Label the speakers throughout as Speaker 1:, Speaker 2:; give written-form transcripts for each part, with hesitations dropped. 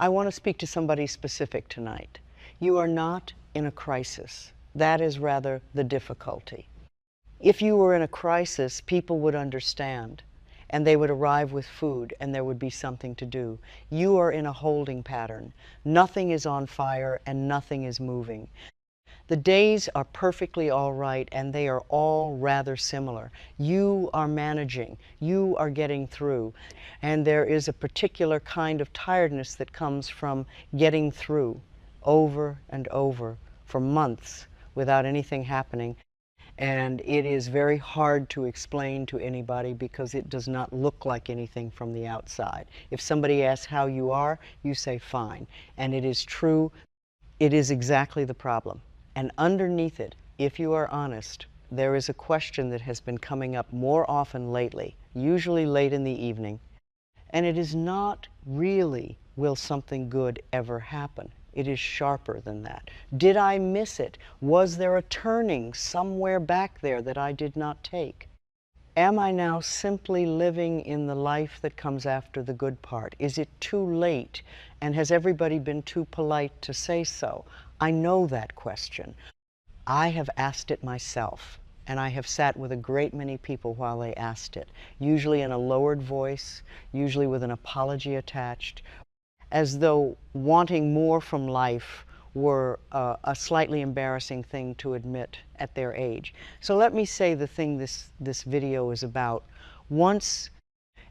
Speaker 1: I want to speak to somebody specific tonight. You are not in a crisis. That is rather the difficulty. If you were in a crisis, people would understand, and they would arrive with food, and there would be something to do. You are in a holding pattern. Nothing is on fire, and nothing is moving. The days are perfectly all right, and they are all rather similar. You are managing. You are getting through. And there is a particular kind of tiredness that comes from getting through over and over for months without anything happening. And it is very hard to explain to anybody because it does not look like anything from the outside. If somebody asks how you are, you say fine. And it is true. It is exactly the problem. And underneath it, if you are honest, there is a question that has been coming up more often lately, usually late in the evening. And it is not really, will something good ever happen? It is sharper than that. Did I miss it? Was there a turning somewhere back there that I did not take? Am I now simply living in the life that comes after the good part? Is it too late? And has everybody been too polite to say so? I know that question. I have asked it myself, and I have sat with a great many people while they asked it, usually in a lowered voice, usually with an apology attached, as though wanting more from life were a slightly embarrassing thing to admit at their age. So let me say the thing this video is about once,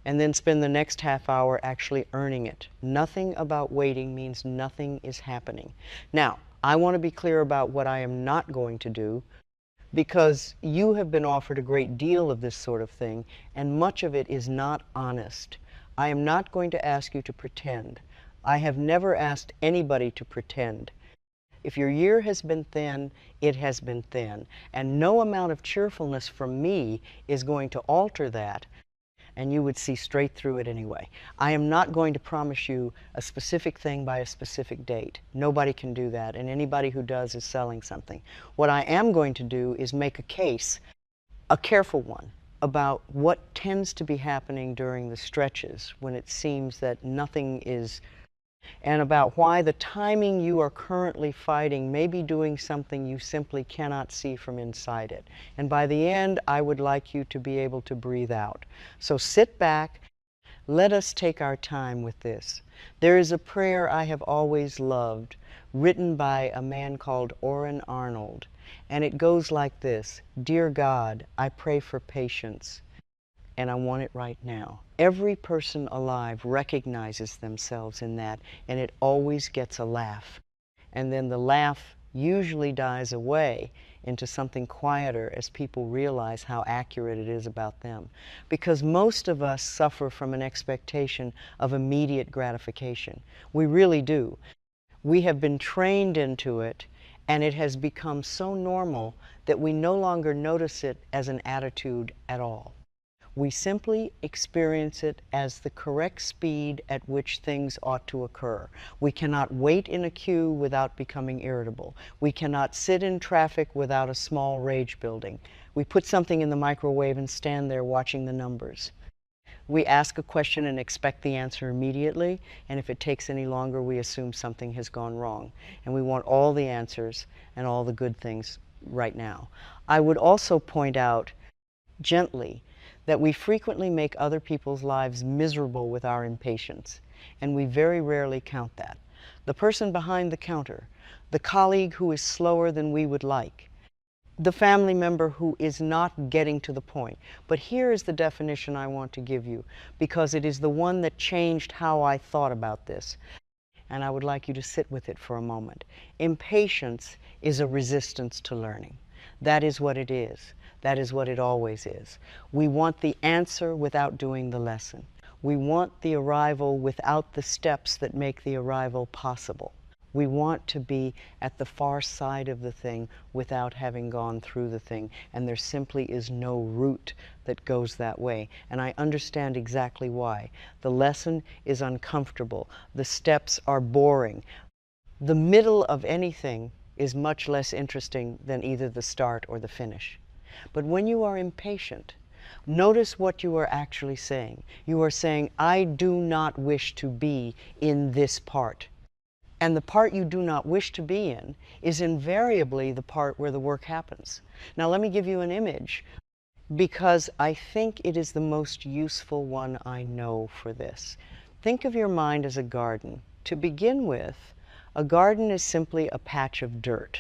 Speaker 1: and then spend the next half hour actually earning it. Nothing about waiting means nothing is happening. Now, I want to be clear about what I am not going to do, because you have been offered a great deal of this sort of thing, and much of it is not honest. I am not going to ask you to pretend. I have never asked anybody to pretend. If your year has been thin, it has been thin. And no amount of cheerfulness from me is going to alter that, and you would see straight through it anyway. I am not going to promise you a specific thing by a specific date. Nobody can do that, and anybody who does is selling something. What I am going to do is make a case, a careful one, about what tends to be happening during the stretches when it seems that nothing is, and about why the timing you are currently fighting may be doing something you simply cannot see from inside it. And by the end, I would like you to be able to breathe out. So sit back. Let us take our time with this. There is a prayer I have always loved, written by a man called Orrin Arnold. And it goes like this: Dear God, I pray for patience, and I want it right now. Every person alive recognizes themselves in that, and it always gets a laugh. And then the laugh usually dies away into something quieter as people realize how accurate it is about them. Because most of us suffer from an expectation of immediate gratification. We really do. We have been trained into it, and it has become so normal that we no longer notice it as an attitude at all. We simply experience it as the correct speed at which things ought to occur. We cannot wait in a queue without becoming irritable. We cannot sit in traffic without a small rage building. We put something in the microwave and stand there watching the numbers. We ask a question and expect the answer immediately, and if it takes any longer, we assume something has gone wrong. And we want all the answers and all the good things right now. I would also point out gently that we frequently make other people's lives miserable with our impatience, and we very rarely count that. The person behind the counter, the colleague who is slower than we would like, the family member who is not getting to the point. But here is the definition I want to give you, because it is the one that changed how I thought about this, and I would like you to sit with it for a moment. Impatience is a resistance to learning. That is what it is. That is what it always is. We want the answer without doing the lesson. We want the arrival without the steps that make the arrival possible. We want to be at the far side of the thing without having gone through the thing, and there simply is no route that goes that way. And I understand exactly why. The lesson is uncomfortable. The steps are boring. The middle of anything is much less interesting than either the start or the finish. But when you are impatient, Notice what you are actually saying. You are saying, I do not wish to be in this part. And the part you do not wish to be in is invariably the part where the work happens. Now let me give you an image, because I think it is the most useful one I know for this. Think of your mind as a garden. To begin with, a garden is simply a patch of dirt.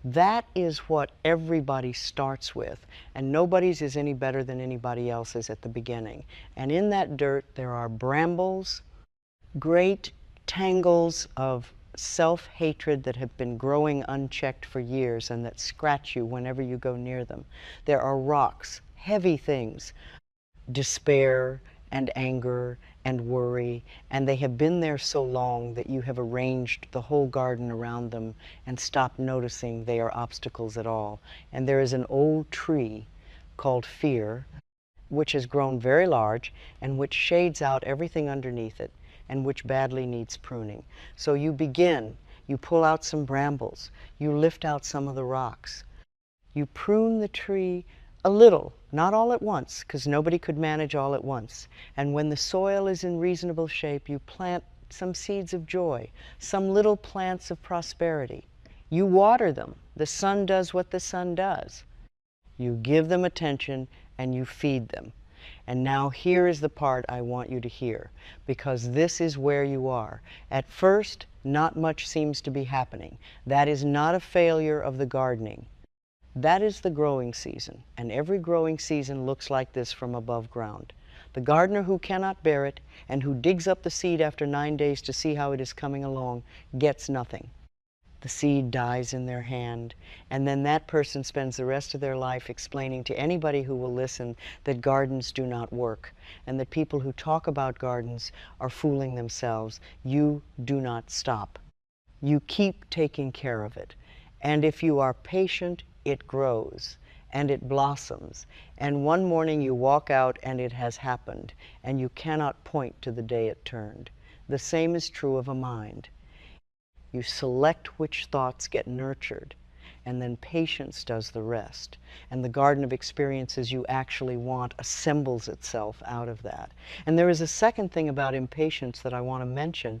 Speaker 1: That is what everybody starts with, and nobody's is any better than anybody else's at the beginning. And in that dirt there are brambles, great tangles of self-hatred that have been growing unchecked for years and that scratch you whenever you go near them. There are rocks, heavy things, despair and anger and worry, and they have been there so long that you have arranged the whole garden around them and stopped noticing they are obstacles at all. And there is an old tree called fear, which has grown very large and which shades out everything underneath it, and which badly needs pruning. So you begin, you pull out some brambles, you lift out some of the rocks, you prune the tree a little, not all at once, because nobody could manage all at once. And when the soil is in reasonable shape, you plant some seeds of joy, some little plants of prosperity. You water them. The sun does what the sun does. You give them attention and you feed them. And now here is the part I want you to hear, because this is where you are. At first, not much seems to be happening. That is not a failure of the gardening. That is the growing season, and every growing season looks like this from above ground. The gardener who cannot bear it and who digs up the seed after 9 days to see how it is coming along gets nothing. The seed dies in their hand, and then that person spends the rest of their life explaining to anybody who will listen that gardens do not work, and that people who talk about gardens are fooling themselves. You do not stop. You keep taking care of it. And if you are patient, it grows and it blossoms. And one morning you walk out and it has happened, and you cannot point to the day it turned. The same is true of a mind. You select which thoughts get nurtured, and then patience does the rest. And the garden of experiences you actually want assembles itself out of that. And there is a second thing about impatience that I want to mention,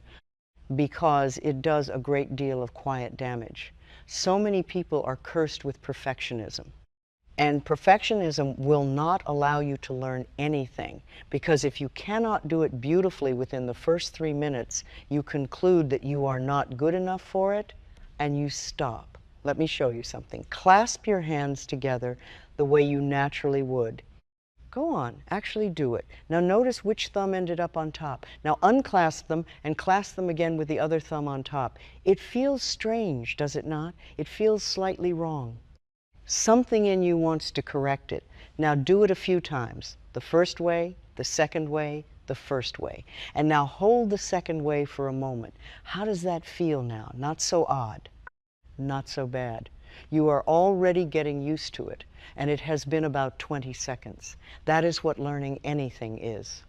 Speaker 1: because it does a great deal of quiet damage. So many people are cursed with perfectionism. And perfectionism will not allow you to learn anything, because if you cannot do it beautifully within the first 3 minutes, you conclude that you are not good enough for it, and you stop. Let me show you something. Clasp your hands together the way you naturally would. Go on, actually do it. Now notice which thumb ended up on top. Now unclasp them and clasp them again with the other thumb on top. It feels strange, does it not? It feels slightly wrong. Something in you wants to correct it. Now do it a few times. The first way, the second way, the first way. And now hold the second way for a moment. How does that feel now? Not so odd, not so bad. You are already getting used to it, and it has been about 20 seconds. That is what learning anything is.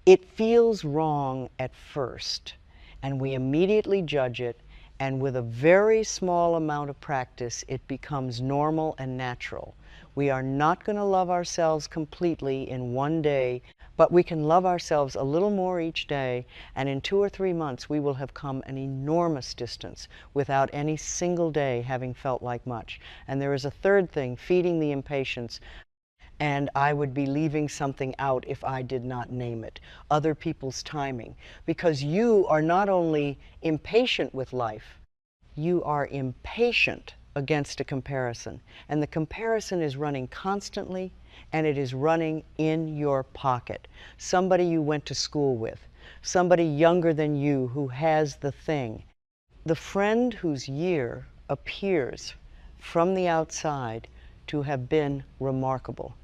Speaker 1: It feels wrong at first, and we immediately judge it, and with a very small amount of practice, it becomes normal and natural. We are not going to love ourselves completely in one day, but we can love ourselves a little more each day, and in 2 or 3 months we will have come an enormous distance without any single day having felt like much. And there is a third thing, feeding the impatience, and I would be leaving something out if I did not name it: other people's timing. Because you are not only impatient with life, you are impatient against a comparison. And the comparison is running constantly, and it is running in your pocket. Somebody you went to school with, somebody younger than you who has the thing. The friend whose year appears from the outside to have been remarkable.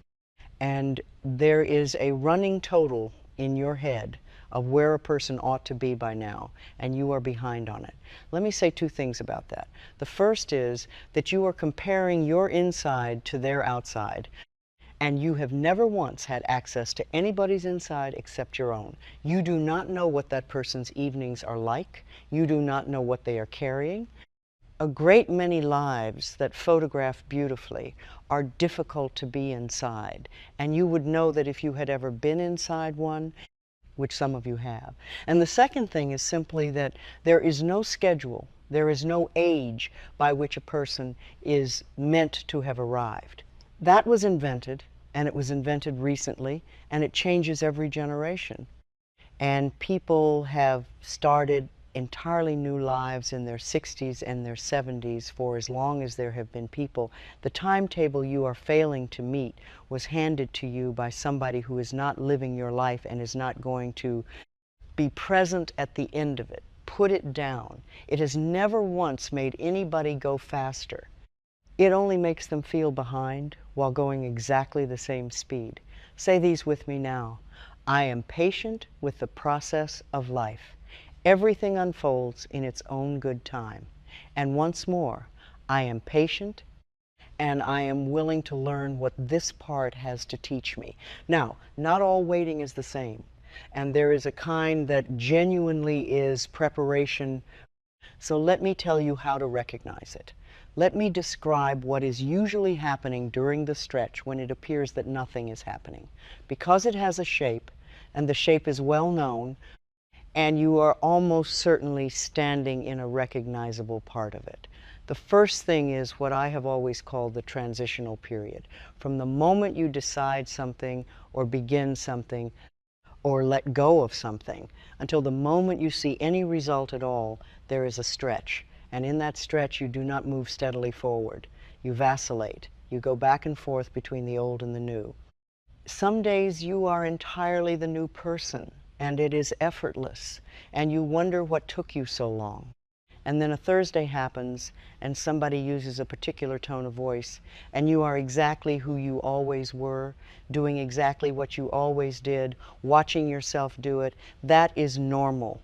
Speaker 1: And there is a running total in your head of where a person ought to be by now, and you are behind on it. Let me say 2 things about that. The first is that you are comparing your inside to their outside, and you have never once had access to anybody's inside except your own. You do not know what that person's evenings are like. You do not know what they are carrying. A great many lives that photograph beautifully are difficult to be inside. And you would know that if you had ever been inside one, which some of you have. And the second thing is simply that there is no schedule, there is no age by which a person is meant to have arrived. That was invented, and it was invented recently, and it changes every generation. And people have started entirely new lives in their 60s and their 70s for as long as there have been people. The timetable you are failing to meet was handed to you by somebody who is not living your life and is not going to be present at the end of it. Put it down. It has never once made anybody go faster. It only makes them feel behind while going exactly the same speed. Say these with me now. I am patient with the process of life. Everything unfolds in its own good time. And once more, I am patient and I am willing to learn what this part has to teach me. Now, not all waiting is the same. And there is a kind that genuinely is preparation. So let me tell you how to recognize it. Let me describe what is usually happening during the stretch when it appears that nothing is happening. Because it has a shape, and the shape is well known, and you are almost certainly standing in a recognizable part of it. The first thing is what I have always called the transitional period. From the moment you decide something or begin something or let go of something until the moment you see any result at all, there is a stretch. And in that stretch, you do not move steadily forward. You vacillate. You go back and forth between the old and the new. Some days you are entirely the new person, and it is effortless, and you wonder what took you so long. And then a Thursday happens, and somebody uses a particular tone of voice, and you are exactly who you always were, doing exactly what you always did, watching yourself do it. That is normal.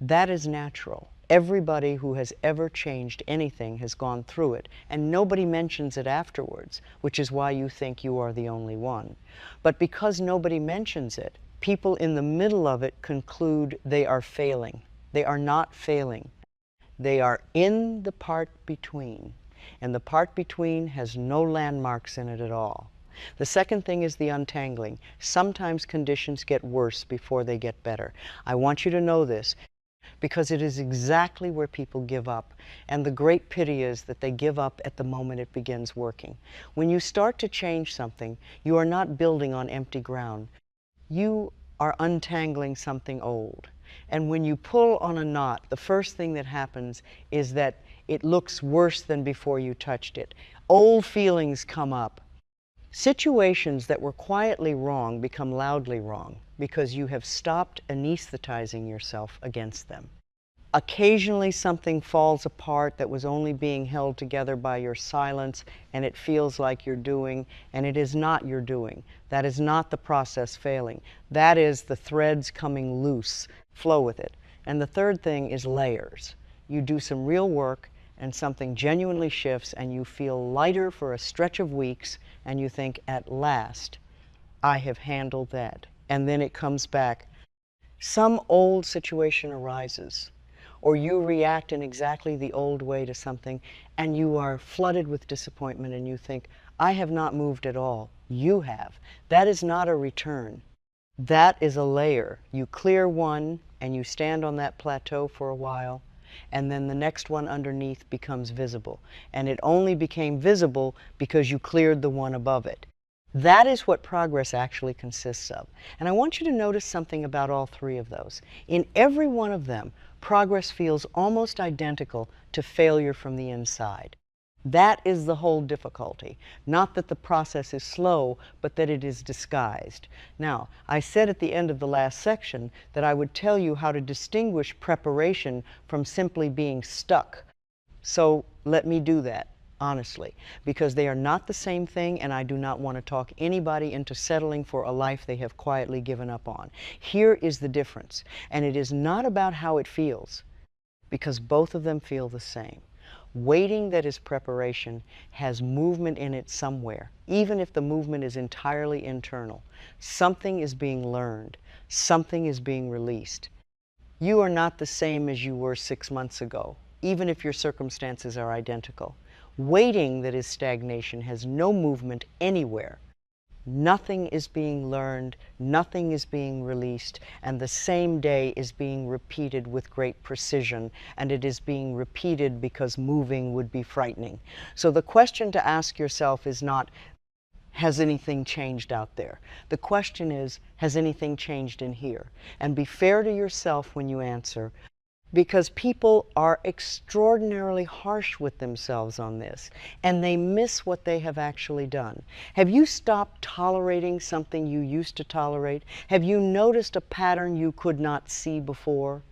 Speaker 1: That is natural. Everybody who has ever changed anything has gone through it, and nobody mentions it afterwards, which is why you think you are the only one. But because nobody mentions it, people in the middle of it conclude they are failing. They are not failing. They are in the part between, and the part between has no landmarks in it at all. The second thing is the untangling. Sometimes conditions get worse before they get better. I want you to know this, because it is exactly where people give up. And the great pity is that they give up at the moment it begins working. When you start to change something, you are not building on empty ground. You are untangling something old. And when you pull on a knot, the first thing that happens is that it looks worse than before you touched it. Old feelings come up. Situations that were quietly wrong become loudly wrong because you have stopped anesthetizing yourself against them. Occasionally something falls apart that was only being held together by your silence, and it feels like you're doing, and it is not your doing. That is not the process failing. That is the threads coming loose. Flow with it. And the third thing is layers. You do some real work, and something genuinely shifts, and you feel lighter for a stretch of weeks, and you think, at last, I have handled that. And then it comes back. Some old situation arises, or you react in exactly the old way to something, and you are flooded with disappointment, and you think, I have not moved at all. You have. That is not a return. That is a layer. You clear one, and you stand on that plateau for a while, and then the next one underneath becomes visible. And it only became visible because you cleared the one above it. That is what progress actually consists of. And I want you to notice something about all three of those. In every one of them, progress feels almost identical to failure from the inside. That is the whole difficulty. Not that the process is slow, but that it is disguised. Now, I said at the end of the last section that I would tell you how to distinguish preparation from simply being stuck. So let me do that, honestly, because they are not the same thing, and I do not want to talk anybody into settling for a life they have quietly given up on. Here is the difference, and it is not about how it feels, because both of them feel the same. Waiting that is preparation has movement in it somewhere, even if the movement is entirely internal. Something is being learned. Something is being released. You are not the same as you were 6 months ago. even if your circumstances are identical. Waiting, that is stagnation, has no movement anywhere. Nothing is being learned, nothing is being released, and the same day is being repeated with great precision, and it is being repeated because moving would be frightening. So the question to ask yourself is not, has anything changed out there? The question is, has anything changed in here? And be fair to yourself when you answer, because people are extraordinarily harsh with themselves on this, and they miss what they have actually done. Have you stopped tolerating something you used to tolerate? Have you noticed a pattern you could not see before?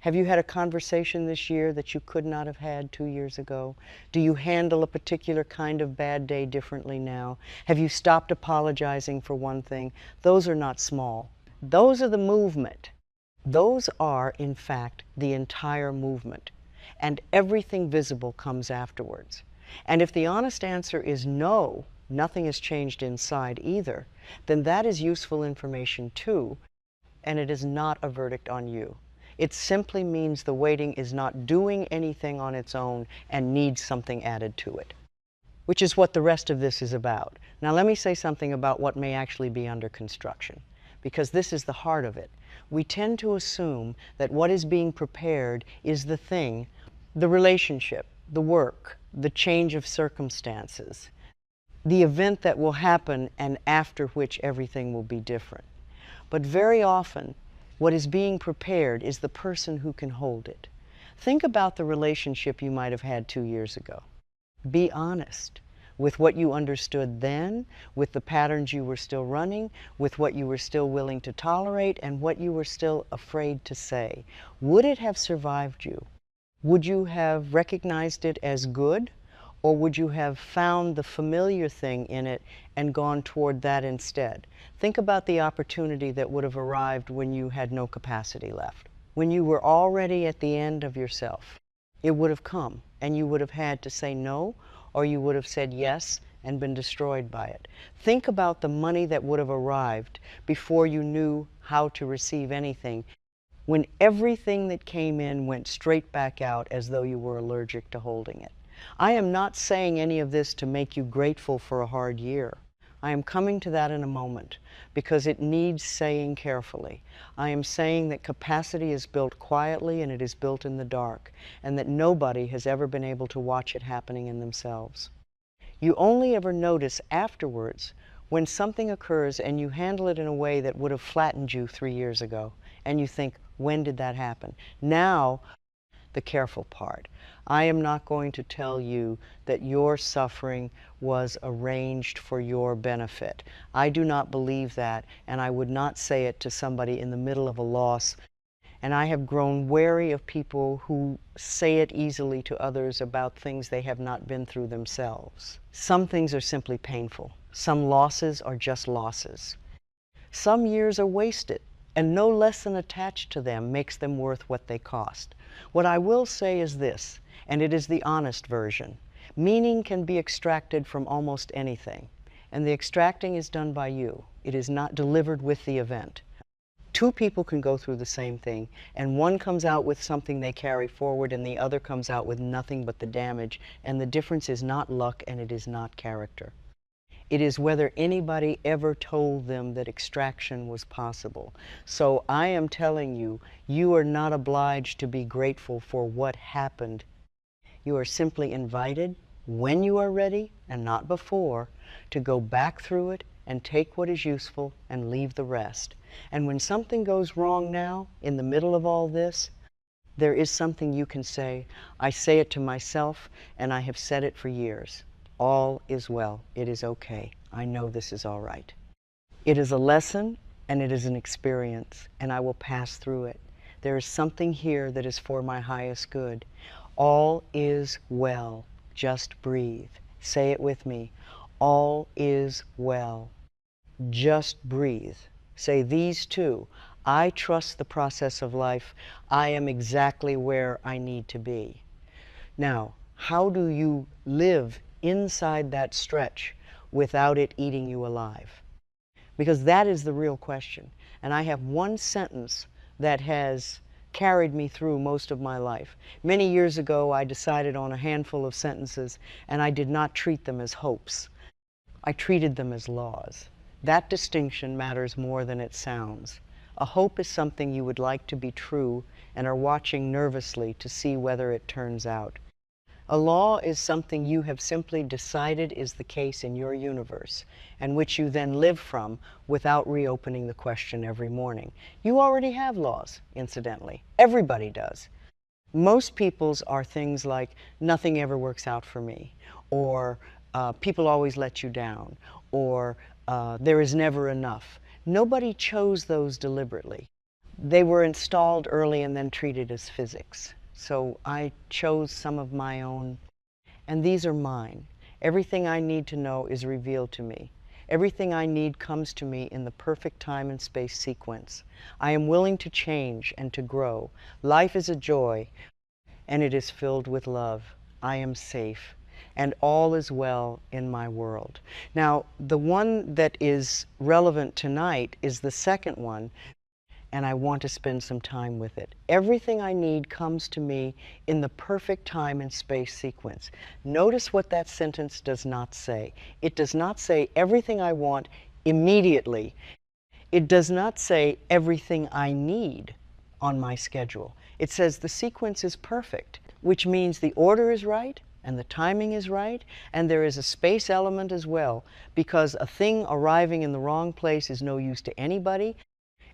Speaker 1: Have you had a conversation this year that you could not have had 2 years ago? Do you handle a particular kind of bad day differently now? Have you stopped apologizing for one thing? Those are not small. Those are the movement. Those are, in fact, the entire movement, and everything visible comes afterwards. And if the honest answer is no, nothing has changed inside either, then that is useful information too, and it is not a verdict on you. It simply means the waiting is not doing anything on its own and needs something added to it, which is what the rest of this is about. Now let me say something about what may actually be under construction, because this is the heart of it. We tend to assume that what is being prepared is the thing, the relationship, the work, the change of circumstances, the event that will happen and after which everything will be different. But very often, what is being prepared is the person who can hold it. Think about the relationship you might have had 2 years ago. Be honest with what you understood then, with the patterns you were still running, with what you were still willing to tolerate, and what you were still afraid to say. Would it have survived you? Would you have recognized it as good, or would you have found the familiar thing in it and gone toward that instead? Think about the opportunity that would have arrived when you had no capacity left, when you were already at the end of yourself. It would have come, and you would have had to say no, or you would have said yes and been destroyed by it. Think about the money that would have arrived before you knew how to receive anything, when everything that came in went straight back out as though you were allergic to holding it. I am not saying any of this to make you grateful for a hard year. I am coming to that in a moment, because it needs saying carefully. I am saying that capacity is built quietly and it is built in the dark, and that nobody has ever been able to watch it happening in themselves. You only ever notice afterwards when something occurs and you handle it in a way that would have flattened you 3 years ago, and you think, when did that happen? Now, the careful part. I am not going to tell you that your suffering was arranged for your benefit. I do not believe that, and I would not say it to somebody in the middle of a loss. And I have grown wary of people who say it easily to others about things they have not been through themselves. Some things are simply painful. Some losses are just losses. Some years are wasted, and no lesson attached to them makes them worth what they cost. What I will say is this, and it is the honest version. Meaning can be extracted from almost anything, and the extracting is done by you. It is not delivered with the event. 2 people can go through the same thing, and one comes out with something they carry forward, and the other comes out with nothing but the damage, and the difference is not luck, and it is not character. It is whether anybody ever told them that extraction was possible. So I am telling you, you are not obliged to be grateful for what happened. You are simply invited, when you are ready, and not before, to go back through it and take what is useful and leave the rest. And when something goes wrong now, in the middle of all this, there is something you can say. I say it to myself, and I have said it for years. All is well. It is okay. I know this is all right. It is a lesson, and it is an experience, and I will pass through it. There is something here that is for my highest good. All is well. Just breathe. Say it with me. All is well. Just breathe. Say these 2. I trust the process of life. I am exactly where I need to be. Now, how do you live inside that stretch without it eating you alive? Because that is the real question. And I have one sentence that has carried me through most of my life. Many years ago, I decided on a handful of sentences, and I did not treat them as hopes. I treated them as laws. That distinction matters more than it sounds. A hope is something you would like to be true and are watching nervously to see whether it turns out. A law is something you have simply decided is the case in your universe, and which you then live from without reopening the question every morning. You already have laws, incidentally. Everybody does. Most people's are things like, nothing ever works out for me, or people always let you down, or there is never enough. Nobody chose those deliberately. They were installed early and then treated as physics. So I chose some of my own, and these are mine. Everything I need to know is revealed to me. Everything I need comes to me in the perfect time and space sequence. I am willing to change and to grow. Life is a joy, and it is filled with love. I am safe, and all is well in my world. Now, the one that is relevant tonight is the second one, and I want to spend some time with it. Everything I need comes to me in the perfect time and space sequence. Notice what that sentence does not say. It does not say everything I want immediately. It does not say everything I need on my schedule. It says the sequence is perfect, which means the order is right and the timing is right, and there is a space element as well, because a thing arriving in the wrong place is no use to anybody,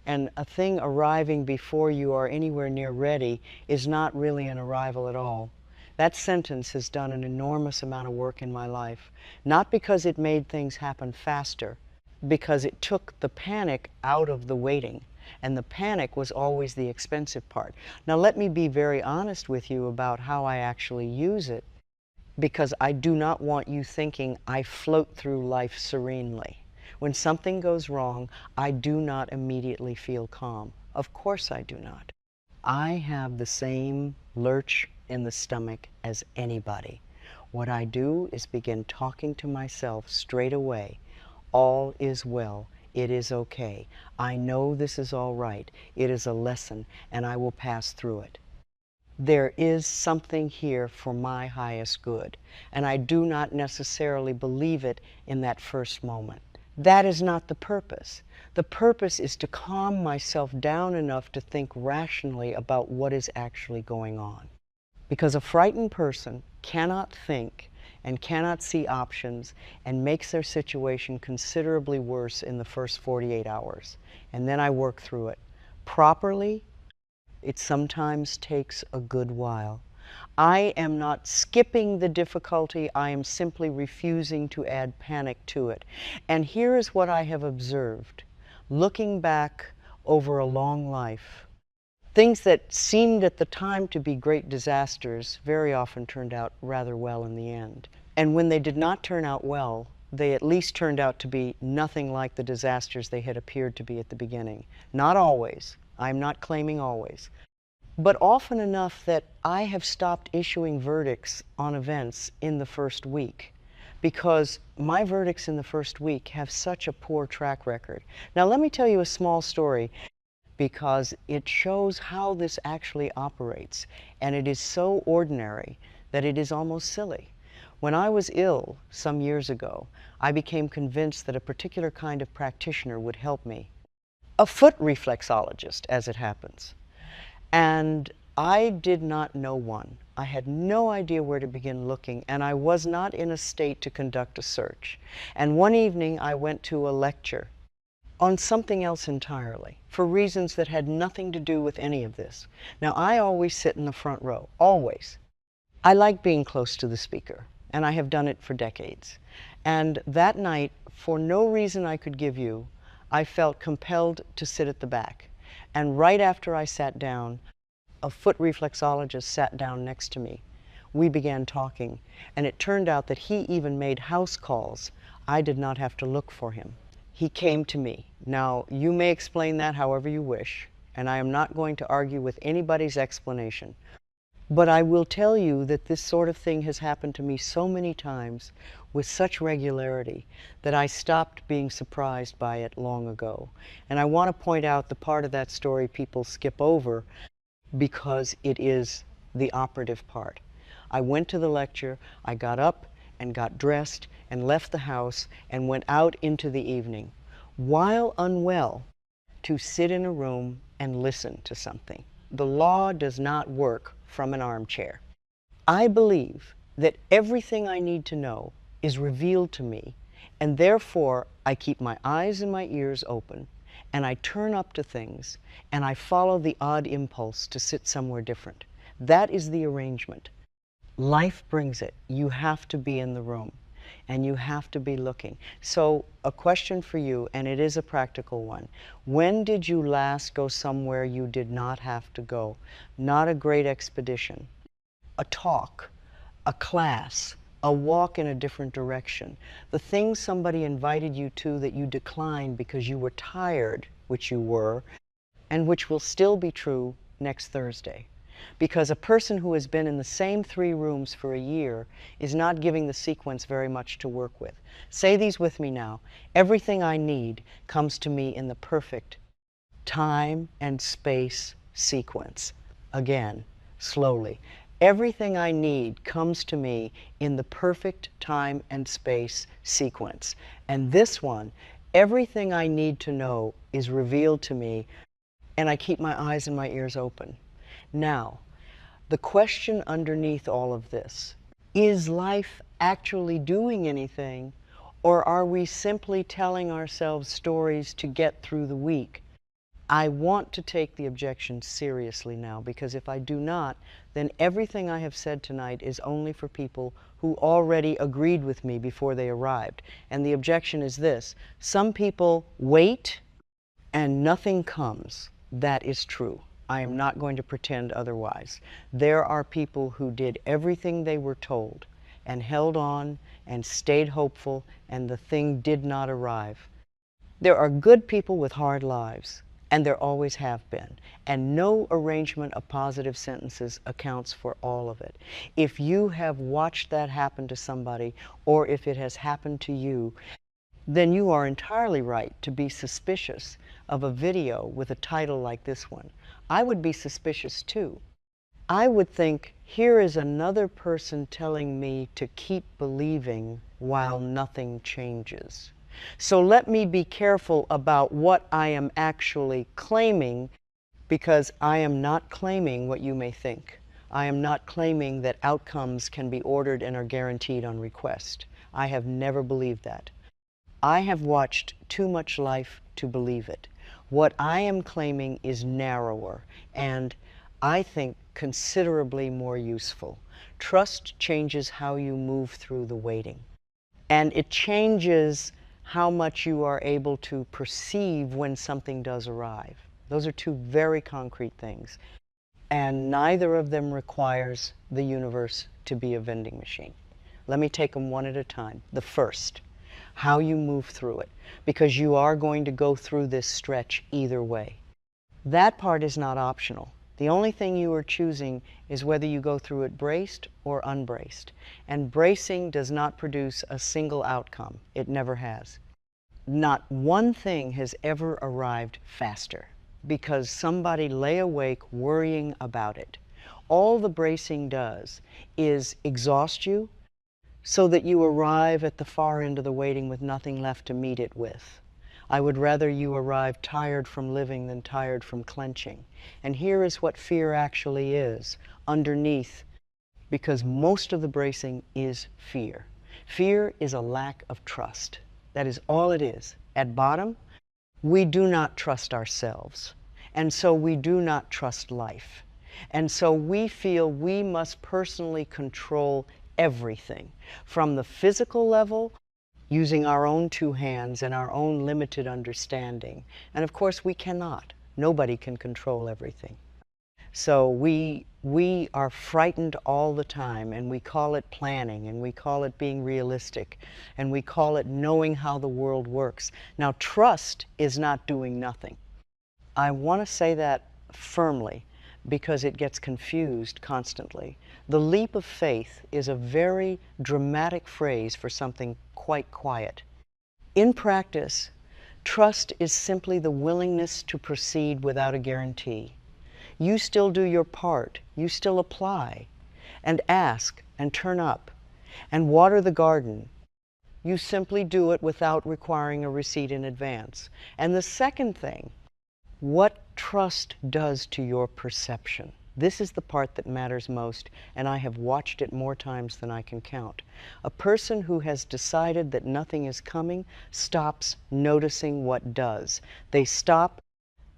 Speaker 1: and a thing arriving before you are anywhere near ready is not really an arrival at all. That sentence has done an enormous amount of work in my life, not because it made things happen faster, because it took the panic out of the waiting, and the panic was always the expensive part. Now let me be very honest with you about how I actually use it, because I do not want you thinking I float through life serenely. When something goes wrong, I do not immediately feel calm. Of course I do not. I have the same lurch in the stomach as anybody. What I do is begin talking to myself straight away. All is well. It is okay. I know this is all right. It is a lesson, and I will pass through it. There is something here for my highest good, and I do not necessarily believe it in that first moment. That is not the purpose. The purpose is to calm myself down enough to think rationally about what is actually going on. Because a frightened person cannot think and cannot see options and makes their situation considerably worse in the first 48 hours. And then I work through it. Properly, it sometimes takes a good while. I am not skipping the difficulty, I am simply refusing to add panic to it. And here is what I have observed, looking back over a long life. Things that seemed at the time to be great disasters very often turned out rather well in the end. And when they did not turn out well, they at least turned out to be nothing like the disasters they had appeared to be at the beginning. Not always. I'm not claiming always. But often enough that I have stopped issuing verdicts on events in the first week, because my verdicts in the first week have such a poor track record. Now let me tell you a small story, because it shows how this actually operates, and it is so ordinary that it is almost silly. When I was ill some years ago, I became convinced that a particular kind of practitioner would help me. A foot reflexologist, as it happens. And I did not know one. I had no idea where to begin looking, and I was not in a state to conduct a search. And one evening I went to a lecture on something else entirely, for reasons that had nothing to do with any of this. Now, I always sit in the front row, always. I like being close to the speaker, and I have done it for decades. And that night, for no reason I could give you, I felt compelled to sit at the back. And right after I sat down, a foot reflexologist sat down next to me. We began talking, and it turned out that he even made house calls. I did not have to look for him. He came to me. Now, you may explain that however you wish, and I am not going to argue with anybody's explanation. But I will tell you that this sort of thing has happened to me so many times with such regularity that I stopped being surprised by it long ago. And I want to point out the part of that story people skip over, because it is the operative part. I went to the lecture, I got up and got dressed and left the house and went out into the evening, while unwell, to sit in a room and listen to something. The law does not work from an armchair. I believe that everything I need to know is revealed to me, and therefore I keep my eyes and my ears open, and I turn up to things, and I follow the odd impulse to sit somewhere different. That is the arrangement. Life brings it. You have to be in the room, and you have to be looking. So a question for you, and it is a practical one. When did you last go somewhere you did not have to go? Not a great expedition, a talk, a class, a walk in a different direction. The things somebody invited you to that you declined because you were tired, which you were, and which will still be true next Thursday. Because a person who has been in the same 3 rooms for a year is not giving the sequence very much to work with. Say these with me now. Everything I need comes to me in the perfect time and space sequence. Again, slowly. Everything I need comes to me in the perfect time and space sequence. And this one, everything I need to know is revealed to me, and I keep my eyes and my ears open. Now, the question underneath all of this, is life actually doing anything, or are we simply telling ourselves stories to get through the week? I want to take the objection seriously now, because if I do not, then everything I have said tonight is only for people who already agreed with me before they arrived. And the objection is this: some people wait and nothing comes. That is true. I am not going to pretend otherwise. There are people who did everything they were told and held on and stayed hopeful, and the thing did not arrive. There are good people with hard lives, and there always have been, and no arrangement of positive sentences accounts for all of it. If you have watched that happen to somebody, or if it has happened to you, then you are entirely right to be suspicious of a video with a title like this one. I would be suspicious too. I would think, here is another person telling me to keep believing while nothing changes. So let me be careful about what I am actually claiming, because I am not claiming what you may think. I am not claiming that outcomes can be ordered and are guaranteed on request. I have never believed that. I have watched too much life to believe it. What I am claiming is narrower and, I think, considerably more useful. Trust changes how you move through the waiting. And it changes how much you are able to perceive when something does arrive. Those are 2 very concrete things. And neither of them requires the universe to be a vending machine. Let me take them one at a time. The first, how you move through it, because you are going to go through this stretch either way. That part is not optional. The only thing you are choosing is whether you go through it braced or unbraced. And bracing does not produce a single outcome. It never has. Not one thing has ever arrived faster because somebody lay awake worrying about it. All the bracing does is exhaust you, so that you arrive at the far end of the waiting with nothing left to meet it with. I would rather you arrive tired from living than tired from clenching. And here is what fear actually is underneath, because most of the bracing is fear. Fear is a lack of trust. That is all it is. At bottom, we do not trust ourselves, and so we do not trust life. And so we feel we must personally control everything, from the physical level, using our own 2 hands and our own limited understanding. And of course we cannot. Nobody can control everything. So we are frightened all the time, and we call it planning, and we call it being realistic, and we call it knowing how the world works. Now, trust is not doing nothing. I want to say that firmly, because it gets confused constantly. The leap of faith is a very dramatic phrase for something quite quiet. In practice, trust is simply the willingness to proceed without a guarantee. You still do your part. You still apply and ask and turn up and water the garden. You simply do it without requiring a receipt in advance. And the second thing, what trust does to your perception. This is the part that matters most, and I have watched it more times than I can count. A person who has decided that nothing is coming stops noticing what does. They stop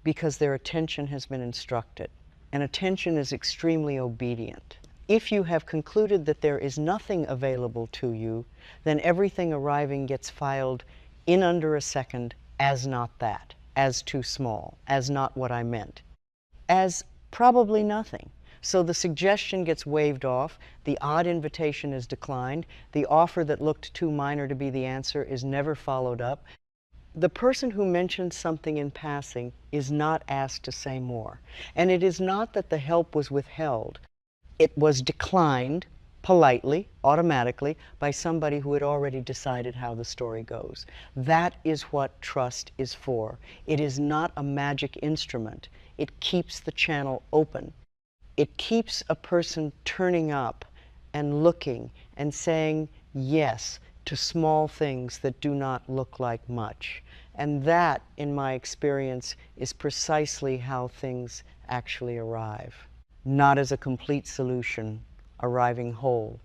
Speaker 1: because their attention has been instructed, and attention is extremely obedient. If you have concluded that there is nothing available to you, then everything arriving gets filed in under a second as not that, as too small, as not what I meant, as probably nothing. So the suggestion gets waved off, the odd invitation is declined, the offer that looked too minor to be the answer is never followed up. The person who mentions something in passing is not asked to say more. And it is not that the help was withheld. It was declined politely, automatically, by somebody who had already decided how the story goes. That is what trust is for. It is not a magic instrument. It keeps the channel open. It keeps a person turning up and looking and saying yes to small things that do not look like much. And that, in my experience, is precisely how things actually arrive. Not as a complete solution, arriving whole,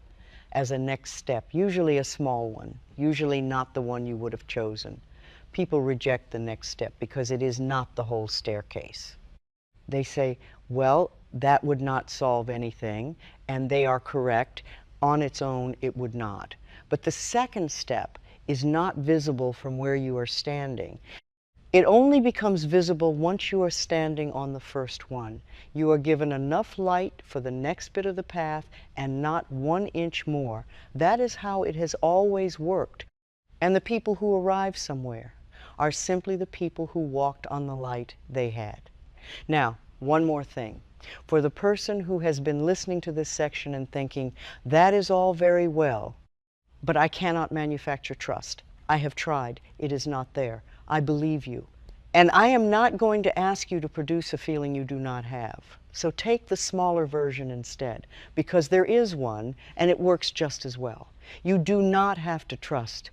Speaker 1: as a next step, usually a small one, usually not the one you would have chosen. People reject the next step because it is not the whole staircase. They say, well, that would not solve anything, and they are correct. On its own, it would not. But the second step is not visible from where you are standing. It only becomes visible once you are standing on the first one. You are given enough light for the next bit of the path and not 1 inch more. That is how it has always worked. And the people who arrive somewhere are simply the people who walked on the light they had. Now, one more thing. For the person who has been listening to this section and thinking, that is all very well, but I cannot manufacture trust. I have tried. It is not there. I believe you. And I am not going to ask you to produce a feeling you do not have. So take the smaller version instead, because there is one, and it works just as well. You do not have to trust.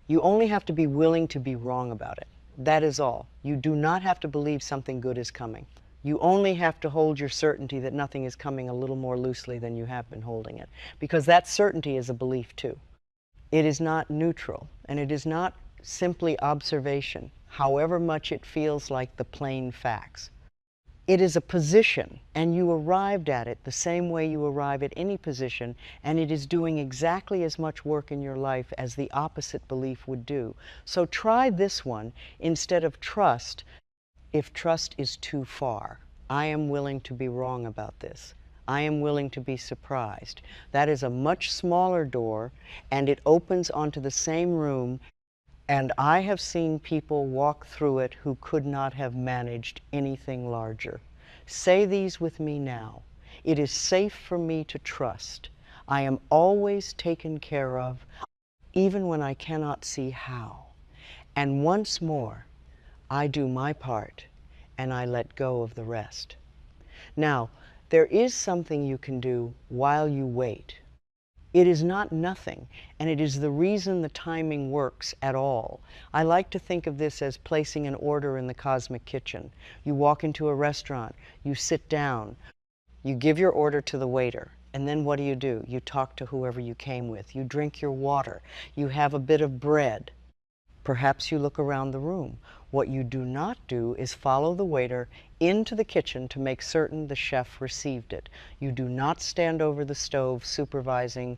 Speaker 1: You only have to be willing to be wrong about it. That is all. You do not have to believe something good is coming. You only have to hold your certainty that nothing is coming a little more loosely than you have been holding it, because that certainty is a belief too. It is not neutral, and it is not simply observation, however much it feels like the plain facts. It is a position, and you arrived at it the same way you arrive at any position, and it is doing exactly as much work in your life as the opposite belief would do. So try this one instead of trust. If trust is too far, I am willing to be wrong about this. I am willing to be surprised. That is a much smaller door, and it opens onto the same room, and I have seen people walk through it who could not have managed anything larger. Say these with me now. It is safe for me to trust. I am always taken care of, even when I cannot see how. And once more, I do my part, and I let go of the rest. Now, there is something you can do while you wait. It is not nothing, and it is the reason the timing works at all. I like to think of this as placing an order in the cosmic kitchen. You walk into a restaurant, you sit down, you give your order to the waiter, and then what do? You talk to whoever you came with. You drink your water. You have a bit of bread. Perhaps you look around the room. What you do not do is follow the waiter into the kitchen to make certain the chef received it. You do not stand over the stove supervising.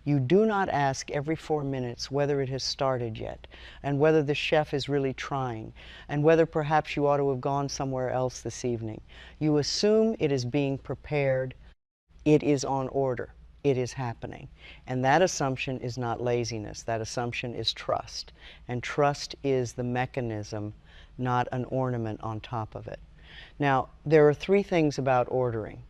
Speaker 1: You do not ask every 4 minutes whether it has started yet, and whether the chef is really trying, and whether perhaps you ought to have gone somewhere else this evening. You assume it is being prepared. It is on order. It is happening. And that assumption is not laziness. That assumption is trust. And trust is the mechanism, not an ornament on top of it. Now, there are 3 things about ordering,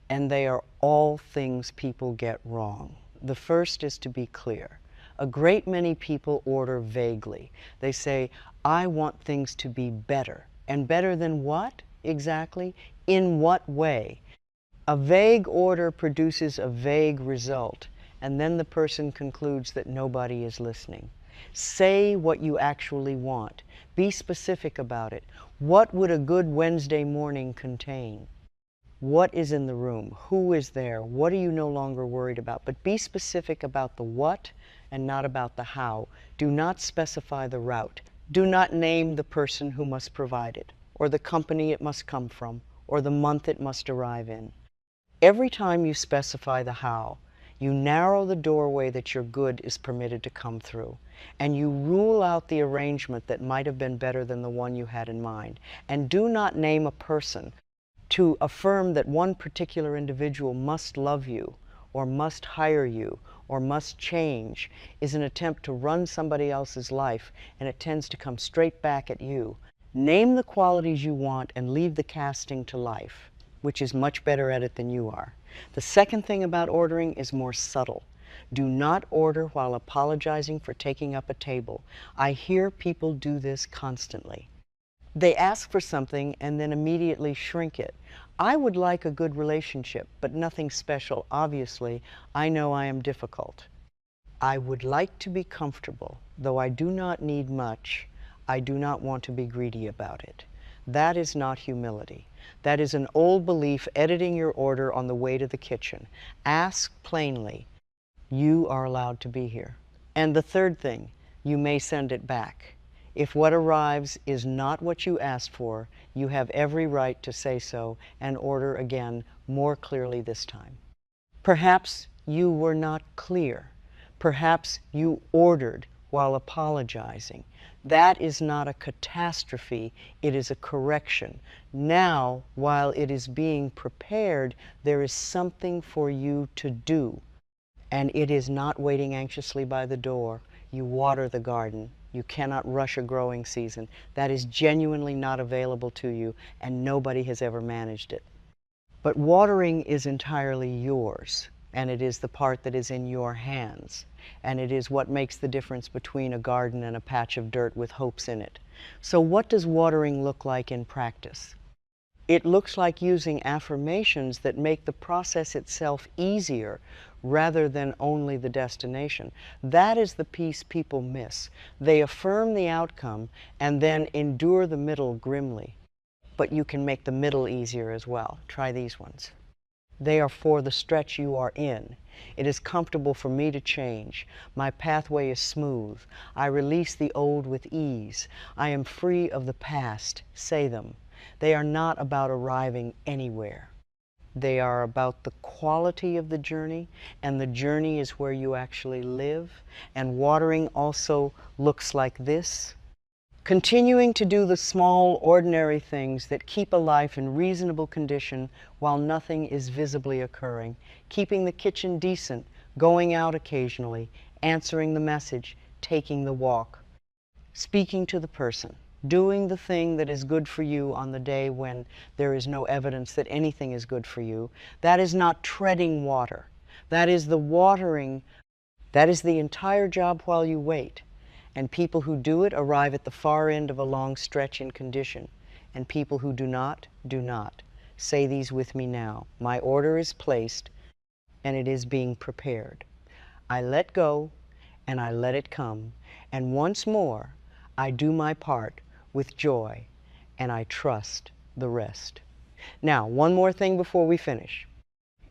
Speaker 1: and they are all things people get wrong. The first is to be clear. A great many people order vaguely. They say, I want things to be better. And better than what, exactly? In what way? A vague order produces a vague result, and then the person concludes that nobody is listening. Say what you actually want. Be specific about it. What would a good Wednesday morning contain? What is in the room? Who is there? What are you no longer worried about? But be specific about the what and not about the how. Do not specify the route. Do not name the person who must provide it, or the company it must come from, or the month it must arrive in. Every time you specify the how, you narrow the doorway that your good is permitted to come through, and you rule out the arrangement that might have been better than the one you had in mind. And do not name a person. To affirm that one particular individual must love you, or must hire you, or must change is an attempt to run somebody else's life, and it tends to come straight back at you. Name the qualities you want and leave the casting to life, which is much better at it than you are. The second thing about ordering is more subtle. Do not order while apologizing for taking up a table. I hear people do this constantly. They ask for something and then immediately shrink it. I would like a good relationship, but nothing special. Obviously, I know I am difficult. I would like to be comfortable, though I do not need much. I do not want to be greedy about it. That is not humility. That is an old belief editing your order on the way to the kitchen. Ask plainly, you are allowed to be here. And the third thing, you may send it back. If what arrives is not what you asked for, you have every right to say so and order again more clearly this time. Perhaps you were not clear. Perhaps you ordered while apologizing. That is not a catastrophe, it is a correction. Now, while it is being prepared, there is something for you to do. And it is not waiting anxiously by the door. You water the garden. You cannot rush a growing season. That is genuinely not available to you, and nobody has ever managed it. But watering is entirely yours, and it is the part that is in your hands, and it is what makes the difference between a garden and a patch of dirt with hopes in it. So what does watering look like in practice? It looks like using affirmations that make the process itself easier rather than only the destination. That is the piece people miss. They affirm the outcome and then endure the middle grimly. But you can make the middle easier as well. Try these ones. They are for the stretch you are in. It is comfortable for me to change. My pathway is smooth. I release the old with ease. I am free of the past. Say them. They are not about arriving anywhere. They are about the quality of the journey, and the journey is where you actually live. And watering also looks like this. Continuing to do the small, ordinary things that keep a life in reasonable condition while nothing is visibly occurring. Keeping the kitchen decent, going out occasionally, answering the message, taking the walk. Speaking to the person. Doing the thing that is good for you on the day when there is no evidence that anything is good for you. That is not treading water. That is the watering. That is the entire job while you wait. And people who do it arrive at the far end of a long stretch in condition. And people who do not, do not. Say these with me now. My order is placed, and it is being prepared. I let go, and I let it come. And once more, I do my part with joy, and I trust the rest. Now, one more thing before we finish.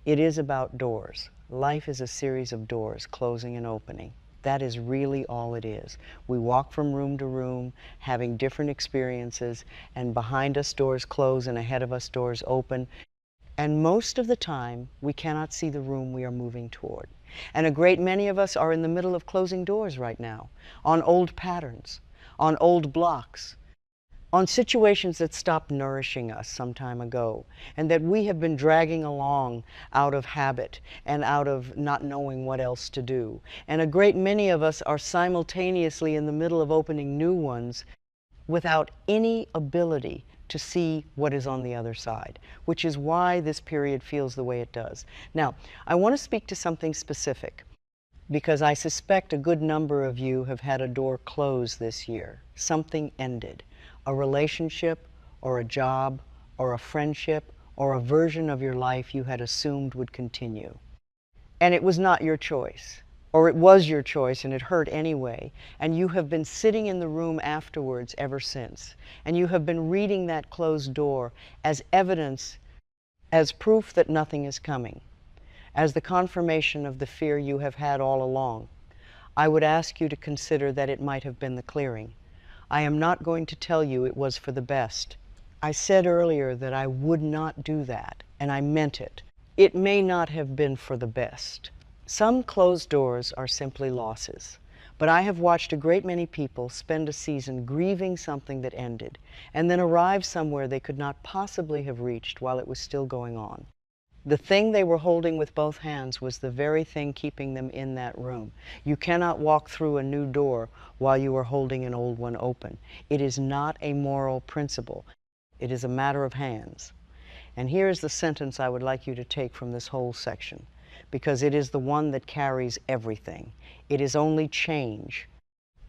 Speaker 1: It is about doors. Life is a series of doors, closing and opening. That is really all it is. We walk from room to room, having different experiences, and behind us doors close and ahead of us doors open. And most of the time, we cannot see the room we are moving toward. And a great many of us are in the middle of closing doors right now, on old patterns, on old blocks, on situations that stopped nourishing us some time ago, and that we have been dragging along out of habit and out of not knowing what else to do. And a great many of us are simultaneously in the middle of opening new ones without any ability to see what is on the other side, which is why this period feels the way it does. Now, I want to speak to something specific, because I suspect a good number of you have had a door close this year. Something ended. A relationship, or a job, or a friendship, or a version of your life you had assumed would continue. And it was not your choice, or it was your choice and it hurt anyway, and you have been sitting in the room afterwards ever since, and you have been reading that closed door as evidence, as proof that nothing is coming, as the confirmation of the fear you have had all along. I would ask you to consider that it might have been the clearing. I am not going to tell you it was for the best. I said earlier that I would not do that, and I meant it. It may not have been for the best. Some closed doors are simply losses, but I have watched a great many people spend a season grieving something that ended, and then arrive somewhere they could not possibly have reached while it was still going on. The thing they were holding with both hands was the very thing keeping them in that room. You cannot walk through a new door while you are holding an old one open. It is not a moral principle. It is a matter of hands. And here is the sentence I would like you to take from this whole section, because it is the one that carries everything. It is only change,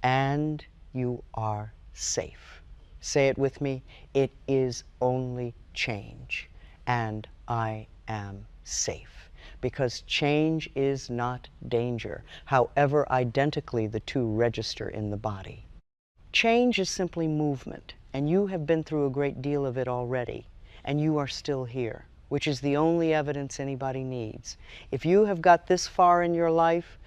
Speaker 1: and you are safe. Say it with me. It is only change, and I am safe. Because change is not danger, however identically the two register in the body. Change is simply movement, and you have been through a great deal of it already. And you are still here, which is the only evidence anybody needs. If you have got this far in your life,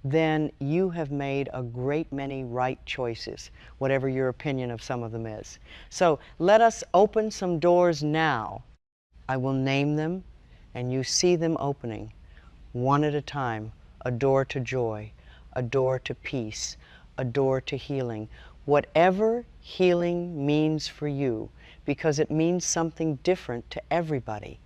Speaker 1: then you have made a great many right choices, whatever your opinion of some of them is. So let us open some doors now. I will name them, and you see them opening, one at a time. A door to joy, a door to peace, a door to healing. Whatever healing means for you, because it means something different to everybody.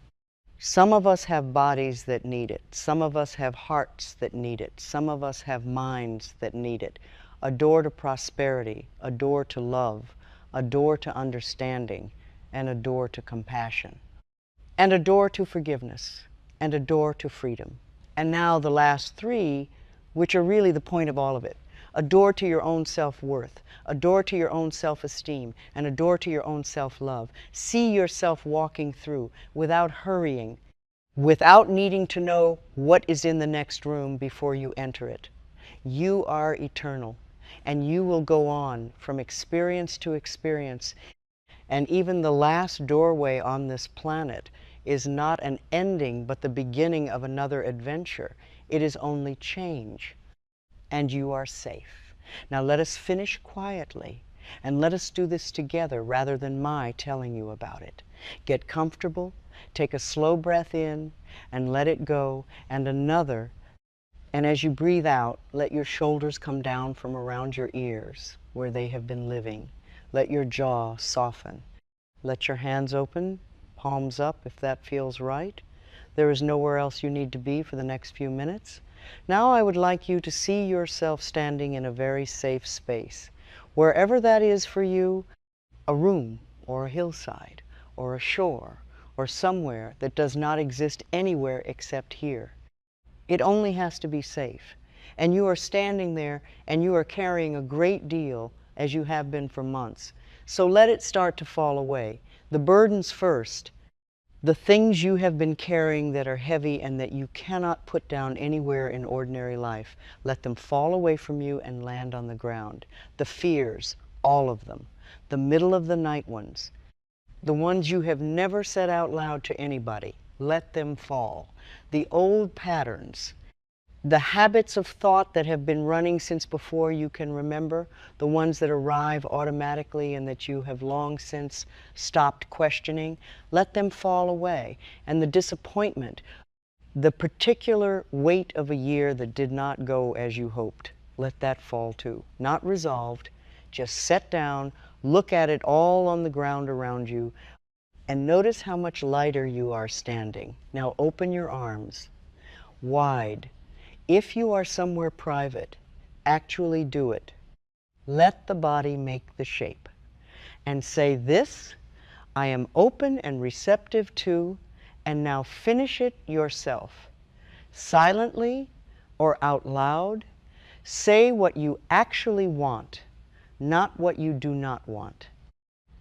Speaker 1: Some of us have bodies that need it. Some of us have hearts that need it. Some of us have minds that need it. A door to prosperity, a door to love, a door to understanding, and a door to compassion, and a door to forgiveness, and a door to freedom. And now the last three, which are really the point of all of it. A door to your own self-worth, a door to your own self-esteem, and a door to your own self-love. See yourself walking through without hurrying, without needing to know what is in the next room before you enter it. You are eternal, and you will go on from experience to experience. And even the last doorway on this planet is not an ending, but the beginning of another adventure. It is only change. And you are safe. Now let us finish quietly, and let us do this together rather than my telling you about it. Get comfortable, take a slow breath in, and let it go, and another. And as you breathe out, let your shoulders come down from around your ears, where they have been living. Let your jaw soften. Let your hands open, palms up if that feels right. There is nowhere else you need to be for the next few minutes. Now I would like you to see yourself standing in a very safe space, wherever that is for you, a room or a hillside or a shore or somewhere that does not exist anywhere except here. It only has to be safe. And you are standing there and you are carrying a great deal, as you have been for months. So let it start to fall away. The burdens first. The things you have been carrying that are heavy and that you cannot put down anywhere in ordinary life, let them fall away from you and land on the ground. The fears, all of them. The middle of the night ones. The ones you have never said out loud to anybody, let them fall. The old patterns. The habits of thought that have been running since before you can remember, the ones that arrive automatically and that you have long since stopped questioning, let them fall away. And the disappointment, the particular weight of a year that did not go as you hoped, let that fall too. Not resolved, just set down, look at it all on the ground around you, and notice how much lighter you are standing. Now open your arms wide. If you are somewhere private, actually do it. Let the body make the shape. And say this, I am open and receptive to, and now finish it yourself. Silently or out loud, say what you actually want, not what you do not want.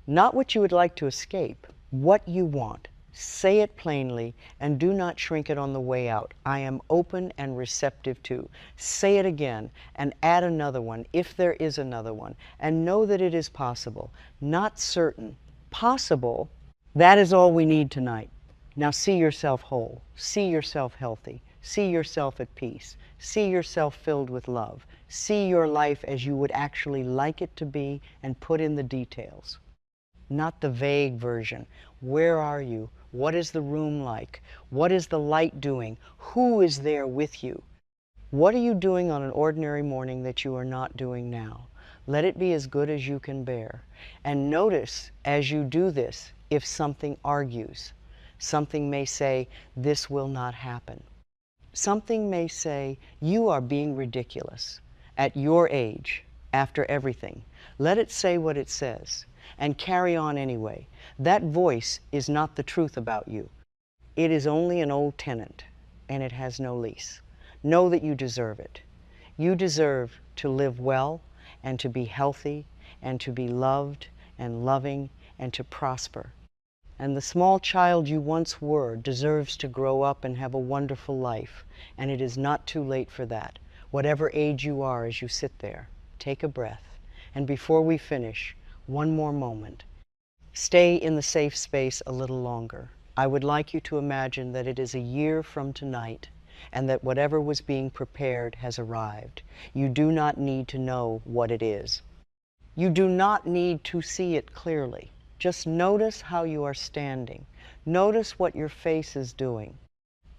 Speaker 1: Not what you would like to escape, what you want. Say it plainly and do not shrink it on the way out. I am open and receptive to. Say it again and add another one if there is another one. And know that it is possible, not certain. Possible, that is all we need tonight. Now see yourself whole. See yourself healthy. See yourself at peace. See yourself filled with love. See your life as you would actually like it to be and put in the details. Not the vague version. Where are you? What is the room like? What is the light doing? Who is there with you? What are you doing on an ordinary morning that you are not doing now? Let it be as good as you can bear. And notice as you do this, if something argues. Something may say, this will not happen. Something may say, you are being ridiculous. At your age, after everything, let it say what it says. And carry on anyway. That voice is not the truth about you. It is only an old tenant, and it has no lease. Know that you deserve it. You deserve to live well, and to be healthy, and to be loved, and loving, and to prosper. And the small child you once were deserves to grow up and have a wonderful life, and it is not too late for that. Whatever age you are as you sit there, take a breath, and before we finish, one more moment. Stay in the safe space a little longer. I would like you to imagine that it is a year from tonight and that whatever was being prepared has arrived. You do not need to know what it is. You do not need to see it clearly. Just notice how you are standing. Notice what your face is doing.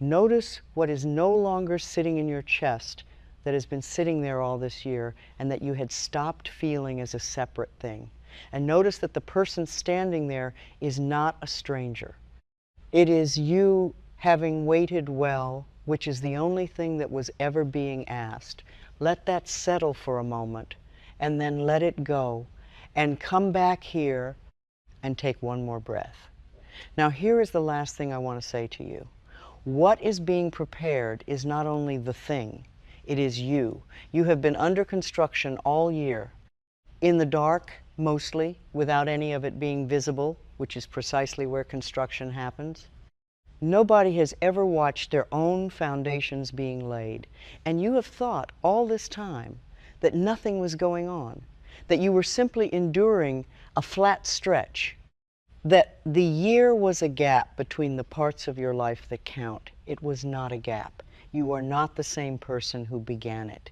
Speaker 1: Notice what is no longer sitting in your chest that has been sitting there all this year and that you had stopped feeling as a separate thing. And notice that the person standing there is not a stranger. It is you having waited well, which is the only thing that was ever being asked. Let that settle for a moment, and then let it go, and come back here and take one more breath. Now here is the last thing I want to say to you. What is being prepared is not only the thing, it is you. You have been under construction all year, in the dark, mostly, without any of it being visible, which is precisely where construction happens. Nobody has ever watched their own foundations being laid, and you have thought all this time that nothing was going on, that you were simply enduring a flat stretch, that the year was a gap between the parts of your life that count. It was not a gap. You are not the same person who began it.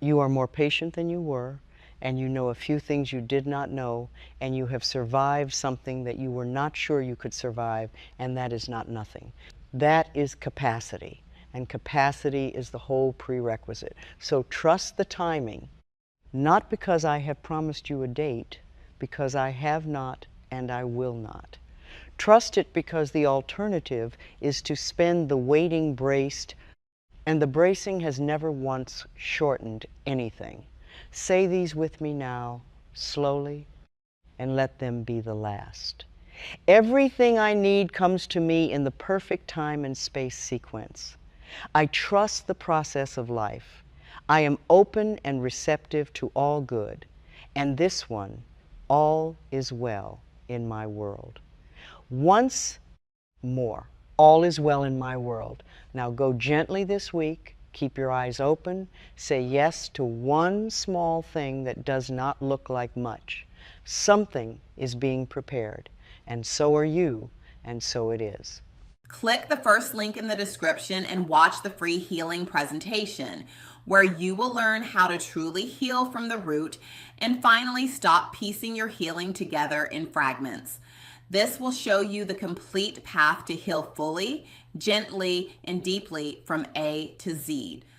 Speaker 1: You are more patient than you were, and you know a few things you did not know, and you have survived something that you were not sure you could survive, and that is not nothing. That is capacity, and capacity is the whole prerequisite. So trust the timing, not because I have promised you a date, because I have not and I will not. Trust it because the alternative is to spend the waiting braced, and the bracing has never once shortened anything. Say these with me now, slowly, and let them be the last. Everything I need comes to me in the perfect time and space sequence. I trust the process of life. I am open and receptive to all good, and this one, all is well in my world. Once more, all is well in my world. Now go gently this week. Keep your eyes open. Say yes to one small thing that does not look like much. Something is being prepared, and so are you, and so it is.
Speaker 2: Click the first link in the description and watch the free healing presentation, where you will learn how to truly heal from the root and finally stop piecing your healing together in fragments. This will show you the complete path to heal fully, gently, and deeply from A to Z.